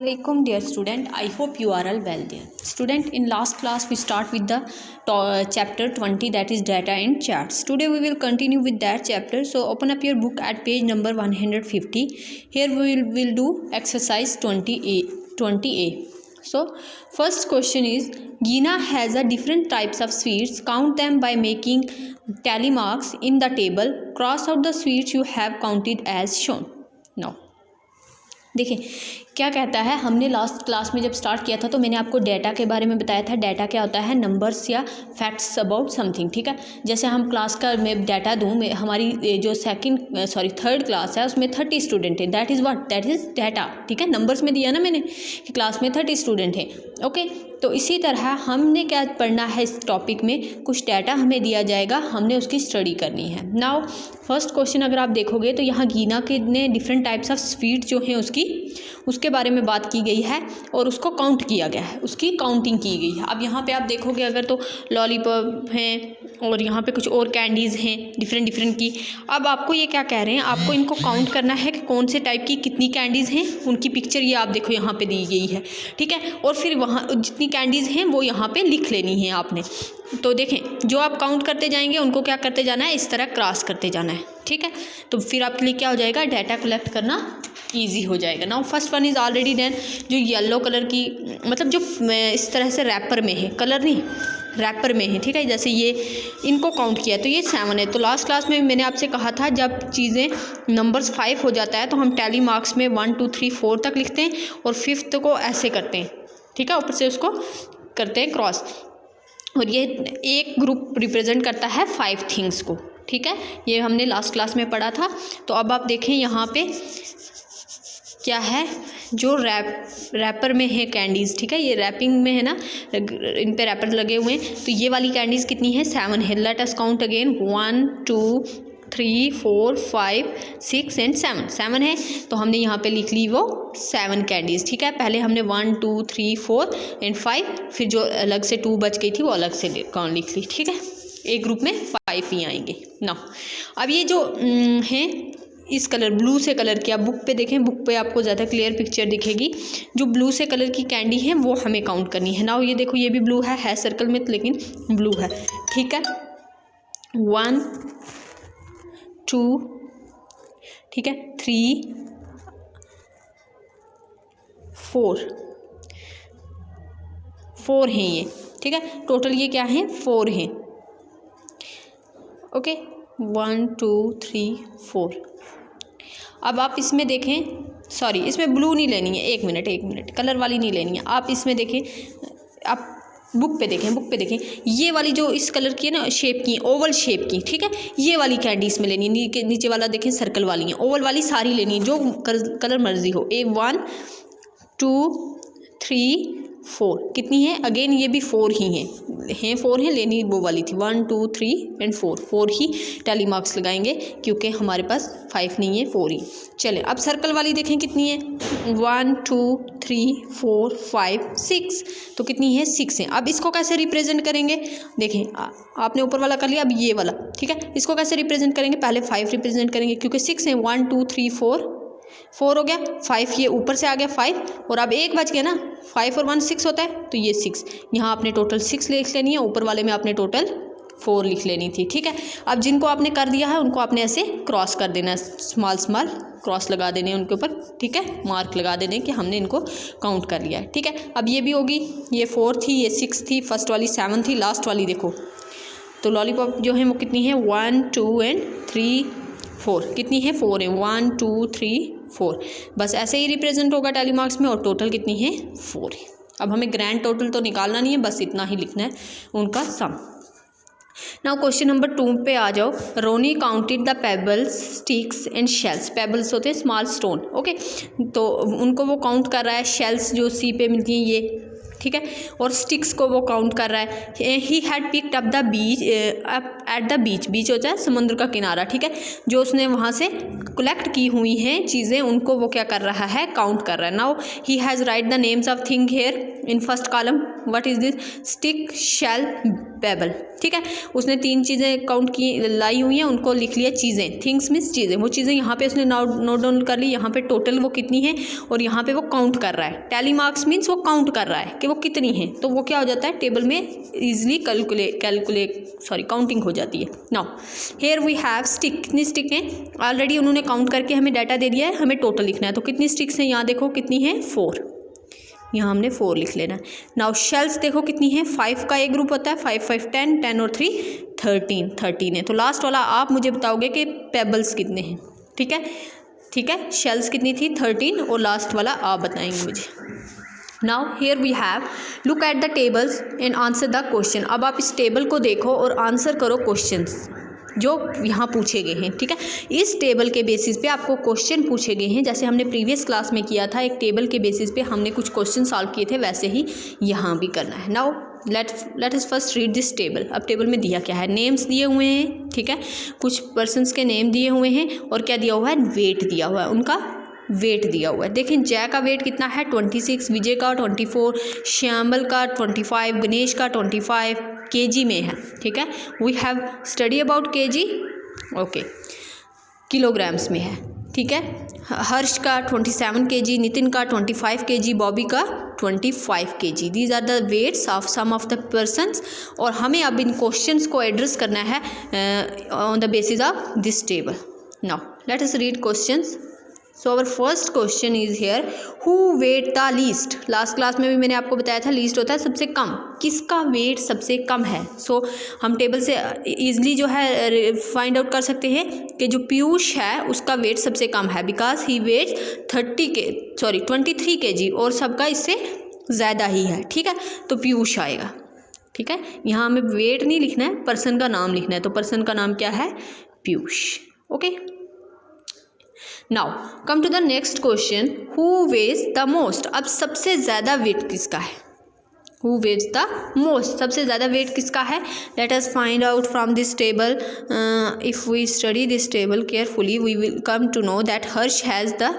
Welcome dear student, I hope you are all well there. Student, in last class we start with the chapter 20, that is data and charts. Today we will continue with that chapter. So open up your book at page number 150. Here we will do exercise 20A. So first question is, Gina has a different types of sweets. Count them by making tally marks in the table. Cross out the sweets you have counted as shown. Now देखिए क्या कहता है। हमने last class में जब start किया था तो मैंने आपको डाटा के बारे में बताया था। डाटा क्या होता है? नंबर्स या फैक्ट्स अबाउट समथिंग, ठीक है। जैसे हम क्लास का मैं डाटा दूँ, हमारी जो थर्ड क्लास है उसमें 30 स्टूडेंट है। That is what? That is data, ठीक है। नंबर्स में दिया ना मैंने कि क्लास में 30 स्टूडेंट है। ओके, तो इसी तरह हमने क्या पढ़ना है इस टॉपिक में, कुछ डाटा हमें दिया जाएगा, हमने उसकी स्टडी करनी है। नाउ फर्स्ट क्वेश्चन अगर आप देखोगे तो यहाँ गीना के ने डिफरेंट टाइप्स ऑफ स्वीट जो हैं उसके बारे में बात की गई है और उसको काउंट किया गया है, उसकी काउंटिंग की गई है। अब यहाँ पे आप देखोगे अगर तो लॉलीपॉप हैं और यहाँ पे कुछ और कैंडीज़ हैं डिफरेंट की। अब आपको ये क्या कह रहे हैं, आपको इनको काउंट करना है कि कौन से टाइप की कितनी कैंडीज़ हैं, उनकी पिक्चर ये आप देखो यहाँ पे दी गई है, ठीक है। और फिर वहाँ जितनी कैंडीज़ हैं वो यहाँ पे लिख लेनी है आपने। तो देखें, जो आप काउंट करते जाएंगे उनको क्या करते जाना है, इस तरह क्रॉस करते जाना है, ठीक है। तो फिर आपके लिए क्या हो जाएगा, डाटा कलेक्ट करना ईजी हो जाएगा। Now first one is already done. जो येलो कलर की, मतलब जो इस तरह से रैपर में है, कलर नहीं रैपर में है, ठीक है। जैसे ये इनको काउंट किया तो ये 7 है। तो लास्ट क्लास में मैंने आपसे कहा था जब चीज़ें नंबर्स 5 हो जाता है तो हम टैली मार्क्स में 1 2 3 4 तक लिखते हैं और 5th को ऐसे करते हैं, ठीक है, ऊपर से उसको करते हैं क्रॉस। और ये एक ग्रुप रिप्रेजेंट करता है 5 थिंग्स को, ठीक है। ये हमने लास्ट क्लास में पढ़ा था। तो अब आप देखें यहाँ पे क्या है, जो रैपर में है कैंडीज़, ठीक है, ये रैपिंग में है ना, इन पे रैपर लगे हुए हैं। तो ये वाली कैंडीज़ कितनी है? 7 है। Let us count again, 1 2 3 4 5 6 and 7 है। तो हमने यहाँ पे लिख ली वो 7 कैंडीज़, ठीक है। पहले हमने 1 2 3 4 एंड 5, फिर जो अलग से 2 बच गई थी वो अलग से काउंट लिख ली, ठीक है। एक ग्रुप में 5 ही आएंगे ना। अब ये जो हैं इस कलर ब्लू से कलर की, आप बुक पे देखें, बुक पे आपको ज़्यादा क्लियर पिक्चर दिखेगी। जो ब्लू से कलर की कैंडी है वो हमें काउंट करनी है। नाउ ये देखो, ये भी ब्लू है सर्कल में लेकिन ब्लू है, ठीक है। 1 2, ठीक है, 3 4 हैं ये, ठीक है। टोटल ये क्या है? 4 हैं। ओके, 1 2 3 4। अब आप इसमें देखें, सॉरी इसमें ब्लू नहीं लेनी है, एक मिनट, कलर वाली नहीं लेनी है। आप इसमें देखें, आप बुक पे देखें, ये वाली जो इस कलर की है ना, शेप की, ओवल शेप की, ठीक है, ये वाली कैंडी इसमें लेनी है। नीचे वाला देखें सर्कल वाली है, ओवल वाली सारी लेनी है, जो कलर मर्जी हो। 1 2 3 4 कितनी है? अगेन ये भी 4 ही हैं 4 हैं, लेनी वो वाली थी। 1 2 3 एंड 4 ही टैली मार्क्स लगाएंगे क्योंकि हमारे पास 5 नहीं है, 4 ही। चले अब सर्कल वाली देखें कितनी है, 1 2 3 4 5 6। तो कितनी है? 6 है। अब इसको कैसे रिप्रेजेंट करेंगे? देखें, आपने ऊपर वाला कर लिया, अब ये वाला, ठीक है। इसको कैसे रिप्रेजेंट करेंगे? पहले 5 रिप्रेजेंट करेंगे क्योंकि 6 है। 1 2 3 4 हो गया, 5 ये ऊपर से आ गया 5, और अब एक बच गया ना, 5 और 1 6 होता है, तो ये 6। यहाँ आपने टोटल 6 लिख लेनी है, ऊपर वाले में आपने टोटल 4 लिख लेनी थी, ठीक है। अब जिनको आपने कर दिया है उनको आपने ऐसे क्रॉस कर देना है, स्मॉल क्रॉस लगा देने उनके ऊपर, ठीक है, मार्क लगा देने कि हमने इनको काउंट कर लिया है, ठीक है। अब ये भी होगी, ये 4 थी, ये 6 थी, फर्स्ट वाली 7 थी, लास्ट वाली देखो। तो लॉलीपॉप जो है वो कितनी है? 1 2 एंड 3 4 कितनी है? 4 है। 1 2 3 4, बस ऐसे ही रिप्रेजेंट होगा टैली मार्क्स में। और टोटल कितनी है? 4 है। अब हमें ग्रैंड टोटल तो निकालना नहीं है, बस इतना ही लिखना है उनका सम। नाउ क्वेश्चन नंबर 2 पे आ जाओ। Ronnie counted the pebbles, sticks and shells. Pebbles होते हैं स्मॉल स्टोन, ओके, तो उनको वो काउंट कर रहा है। शेल्स जो सी पे मिलती हैं ये, ठीक है, और स्टिक्स को वो काउंट कर रहा है। He had picked up the beach at the beach. Beach होता है समुद्र का किनारा, ठीक है। जो उसने वहाँ से कलेक्ट की हुई हैं चीज़ें, उनको वो क्या कर रहा है? काउंट कर रहा है। Now he has write the names of thing here in first column. What is this? Stick, shell, pebble, ठीक है। उसने 3 चीज़ें काउंट की लाई हुई हैं, उनको लिख लिया चीज़ें, थिंग्स मीन्स चीज़ें, वो चीज़ें यहाँ पे उसने नोट डाउन कर ली, यहाँ पे टोटल वो कितनी है और यहाँ पे वो काउंट कर रहा है। टैली मार्क्स मीन्स वो काउंट कर रहा है कि वो कितनी है, तो वो क्या हो जाता है टेबल में ईजिली काउंटिंग हो जाती है। Now here we have stick, कितनी स्टिक हैं ऑलरेडी उन्होंने काउंट करके हमें डाटा दे दिया है, हमें टोटल लिखना है। तो कितनी स्टिक्स हैं यहाँ देखो कितनी है 4, यहाँ हमने 4 लिख लेना है। नाउ शेल्स देखो कितनी है, 5 का एक ग्रुप होता है, 5 5 10, 10 और 3 13 है। तो लास्ट वाला आप मुझे बताओगे कि पेबल्स कितने हैं, ठीक है, ठीक है। शेल्स कितनी थी 13 और लास्ट वाला आप बताएंगे मुझे। Now here we have look at the tables and answer the question. अब आप इस टेबल को देखो और आंसर करो क्वेश्चंस जो यहाँ पूछे गए हैं, ठीक है। इस टेबल के बेसिस पे आपको क्वेश्चन पूछे गए हैं, जैसे हमने प्रीवियस क्लास में किया था, एक टेबल के बेसिस पे हमने कुछ क्वेश्चन सॉल्व किए थे, वैसे ही यहाँ भी करना है। Now let us first read this table. अब टेबल में दिया क्या है, नेम्स दिए हुए हैं, ठीक है, कुछ पर्सनस के नेम दिए हुए हैं और क्या दिया हुआ है, वेट दिया हुआ है, उनका वेट दिया हुआ है। देखें जय का वेट कितना है 26, विजय का 24, श्यामल का 25, गणेश का 25 केजी में है, ठीक है। We have study about KG, okay, kilograms में है, ठीक है। हर्ष का 27 केजी, नितिन का 25 केजी, बॉबी का 25 KG. These are the weights of some of the persons. और हमें अब इन क्वेश्चंस को एड्रेस करना है on the basis of this table. Now let us read questions. So our first question is here, who weight the least. Last class में भी मैंने आपको बताया था लीस्ट होता है सबसे कम, किसका वेट सबसे कम है। सो हम टेबल से ईजिली जो है फाइंड आउट कर सकते हैं कि जो पीयूष है उसका वेट सबसे कम है, बिकॉज ही वेट 23 केजी और सबका इससे ज़्यादा ही है, ठीक है। तो पीयूष आएगा, ठीक है। यहाँ हमें वेट नहीं लिखना है, पर्सन का नाम लिखना है, तो पर्सन का नाम क्या है, Piyush, okay. Now come to the next question, who weighs the most. अब सबसे ज़्यादा वेट किसका है, हु वेज द मोस्ट, सबसे ज़्यादा वेट किसका है। Let us find out from this table. If we study this table carefully we will come to know that Harsh has the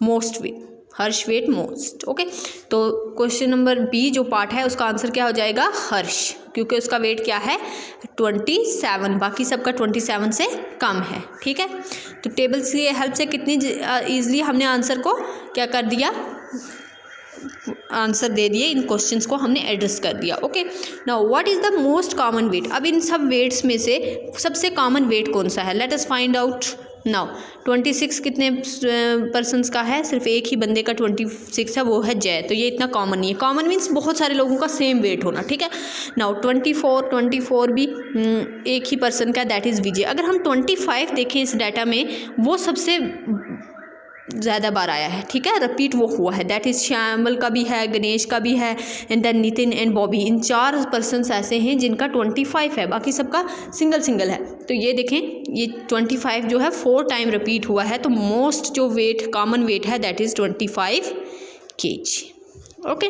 most weight, Harsh weight most, okay. तो question number B जो part है उसका answer क्या हो जाएगा, हर्ष, क्योंकि उसका wait क्या है 27, बाकी सबका 27 से कम है, ठीक है। तो टेबल की हेल्प से कितनी ईजिली हमने आंसर को क्या कर दिया, आंसर दे दिए, इन क्वेश्चंस को हमने एड्रेस कर दिया, okay. Now what is the most common weight. अब इन सब वेट्स में से सबसे कॉमन वेट कौन सा है, let us find out. Now 26 कितने पर्सन्स का है, सिर्फ एक ही बंदे का 26 है, वो है जय, तो ये इतना कॉमन नहीं है। कॉमन मीन्स बहुत सारे लोगों का सेम वेट होना, ठीक है। नाउ 24 भी एक ही पर्सन का, दैट इज़ विजय। अगर हम 25 देखें इस डाटा में, वो सबसे ज़्यादा बार आया है, ठीक है, रिपीट वो हुआ है, दैट इज़ श्यामल का भी है, गणेश का भी है, and then Nitin and Bobby. इन 4 पर्सन्स ऐसे हैं जिनका 25 है, बाकी सबका सिंगल है। तो ये देखें ये 25 जो है 4 टाइम रिपीट हुआ है, तो मोस्ट जो वेट कॉमन वेट है that is 25 KG, okay.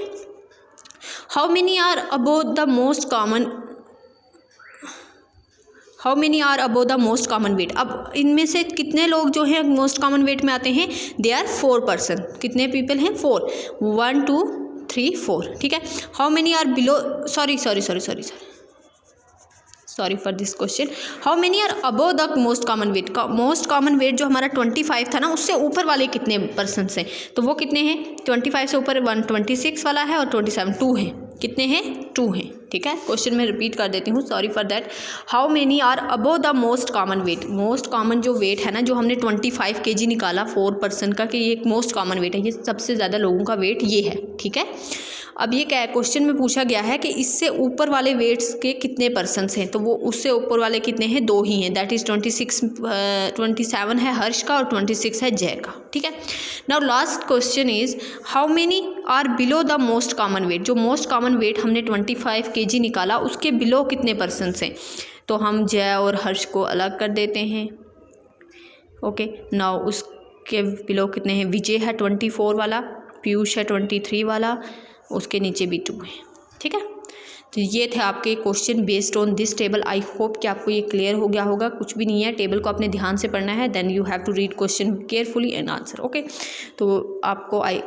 How many are about the most common, how many are above the most common weight. अब इनमें से कितने लोग जो हैं मोस्ट कॉमन वेट में आते हैं, दे आर 4 पर्सन। कितने पीपल हैं, 4, 1 2 3 4, ठीक है। How many are below, sorry for this question, how many are above the most common weight. Most common weight जो हमारा 25 था ना, उससे ऊपर वाले कितने पर्सन हैं, तो वो कितने हैं, 25 से ऊपर 126 वाला है और 27 2 हैं, कितने हैं 2 हैं, ठीक है। क्वेश्चन में रिपीट कर देती हूँ, sorry for that. How many are above the most common weight. Most common जो वेट है ना, जो हमने 25 केजी निकाला 4 पर्सन का, कि ये एक मोस्ट कॉमन वेट है, ये सबसे ज़्यादा लोगों का वेट ये है, ठीक है। अब ये क्या क्वेश्चन में पूछा गया है कि इससे ऊपर वाले वेट्स के कितने पर्सन्स हैं, तो वो उससे ऊपर वाले कितने हैं, 2 ही हैं, दैट इज़ 27 है हर्ष का और 26 है जय का, ठीक है। Now last question is how many are below the most common weight. जो मोस्ट कॉमन वेट हमने 25 केजी निकाला, उसके बिलो कितने पर्सन्स हैं, तो हम जय और हर्ष को अलग कर देते हैं, ओके। नाउ उसके बिलो कितने हैं, विजय है 24 वाला, पीयूष है 23 वाला, उसके नीचे भी 2 है, ठीक है। तो ये थे आपके question based on this table. I hope कि आपको ये क्लियर हो गया होगा। कुछ भी नहीं है, टेबल को आपने ध्यान से पढ़ना है, then you have to read question carefully and answer. Okay, तो आपको आई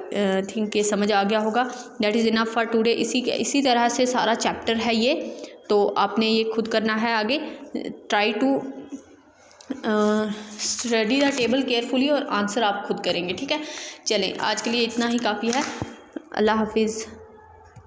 थिंक ये समझ आ गया होगा। That is enough for today. इसी तरह से सारा चैप्टर है ये, तो आपने ये खुद करना है आगे। Try to study the table carefully और आंसर आप खुद करेंगे, ठीक है। चलें, आज के लिए इतना ही काफ़ी है। अल्लाह हाफिज़।